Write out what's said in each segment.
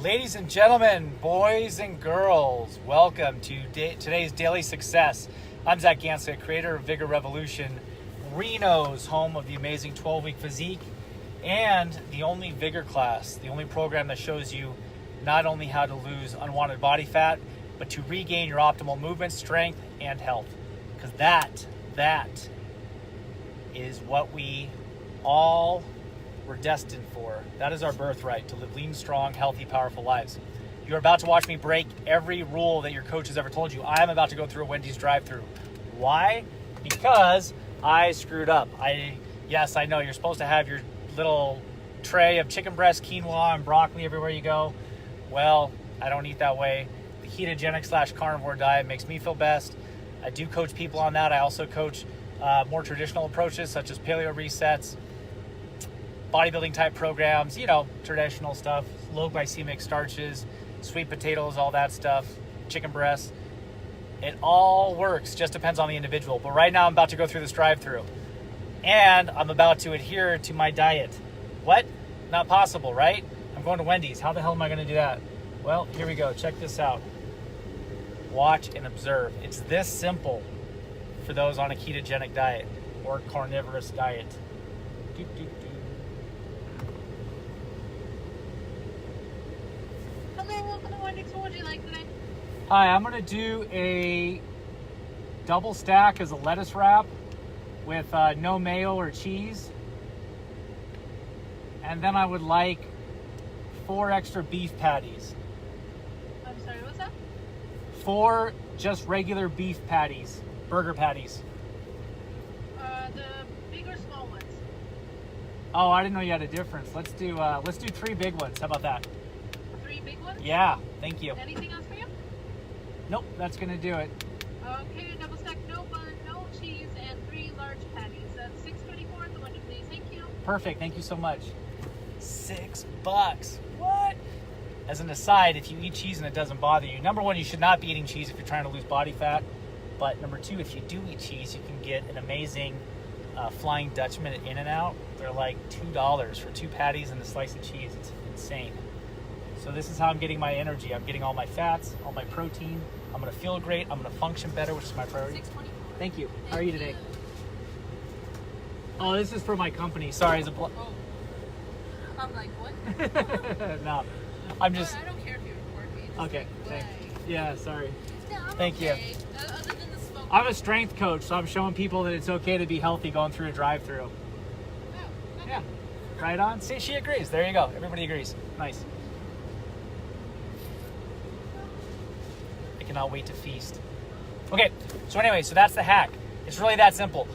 Ladies and gentlemen, boys and girls, welcome to today's Daily Success. I'm Zach Ganska, creator of Vigor Revolution, Reno's home of the amazing 12-week physique, and the only Vigor class, the only program that shows you not only how to lose unwanted body fat, but to regain your optimal movement, strength, and health. Because that is what we all were destined for. That is our birthright, to live lean, strong, healthy, powerful lives. You're about to watch me break every rule that your coach has ever told you. I am about to go through a Wendy's drive-thru. Why? Because I screwed up. Yes, I know you're supposed to have your little tray of chicken breast, quinoa, and broccoli everywhere you go. Well, I don't eat that way. The ketogenic / carnivore diet makes me feel best. I do coach people on that. I also coach more traditional approaches such as paleo resets, bodybuilding type programs, traditional stuff, low glycemic starches, sweet potatoes, all that stuff, chicken breasts. It all works, just depends on the individual. But right now I'm about to go through this drive-thru and I'm about to adhere to my diet. What? Not possible, right? I'm going to Wendy's. How the hell am I going to do that? Well, here we go. Check this out. Watch and observe. It's this simple for those on a ketogenic diet or carnivorous diet. What would you like today? Hi, I'm going to do a double stack as a lettuce wrap with no mayo or cheese. And then I would like 4 extra beef patties. I'm sorry, what's that? 4 just regular beef patties, burger patties. The big or small ones? Oh, I didn't know you had a difference. Let's do 3 big ones. How about that? 3 big ones? Yeah, thank you. Anything else for you? Nope, that's gonna do it. Okay, double stack, no bun, no cheese, and 3 large patties. That's $6.24 at the window, please. Thank you. Perfect, thank you so much. $6. What? As an aside, if you eat cheese and it doesn't bother you, number 1, you should not be eating cheese if you're trying to lose body fat. But number 2, if you do eat cheese, you can get an amazing Flying Dutchman at In-N-Out. They're like $2 for 2 patties and a slice of cheese. It's insane. So this is how I'm getting my energy. I'm getting all my fats, all my protein. I'm going to feel great. I'm going to function better, which is my priority. $6.24. Thank you. How are you today? Oh, this is for my company. Sorry. Oh. I'm like, what? No, I'm just... I don't care if you report me. Just Okay, thanks. why? Yeah, sorry. No, I'm Thank you. okay. Other than the smoke. I'm a strength coach, so I'm showing people that it's okay to be healthy going through a drive-thru. Oh, okay. Yeah. Right on. See, she agrees. There you go. Everybody agrees. Nice. I cannot wait to feast. Okay, so anyway, so that's the hack. It's really that simple.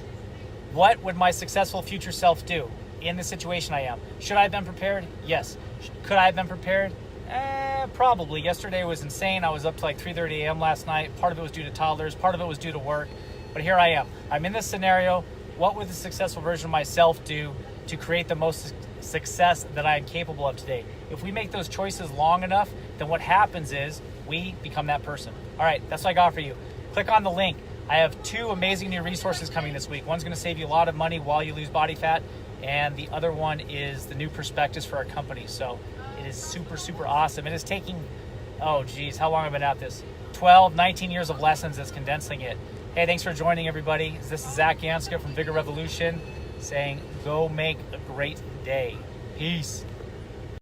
What would my successful future self do in the situation I am? Should I have been prepared? Yes. Could I have been prepared? Probably. Yesterday was insane. I was up to like 3:30 a.m. last night. Part of it was due to toddlers. Part of it was due to work. But here I am. I'm in this scenario. What would the successful version of myself do to create the most success that I am capable of today? If we make those choices long enough, then what happens is we become that person. All right, that's what I got for you. Click on the link. I have 2 amazing new resources coming this week. One's going to save you a lot of money while you lose body fat, and the other one is the new prospectus for our company. So it is super, super awesome. It is taking, oh geez, how long have I been at this? 12, 19 years of lessons is condensing it. Hey, thanks for joining, everybody. This is Zach Ganska from Vigor Revolution saying, go make a great day. Peace.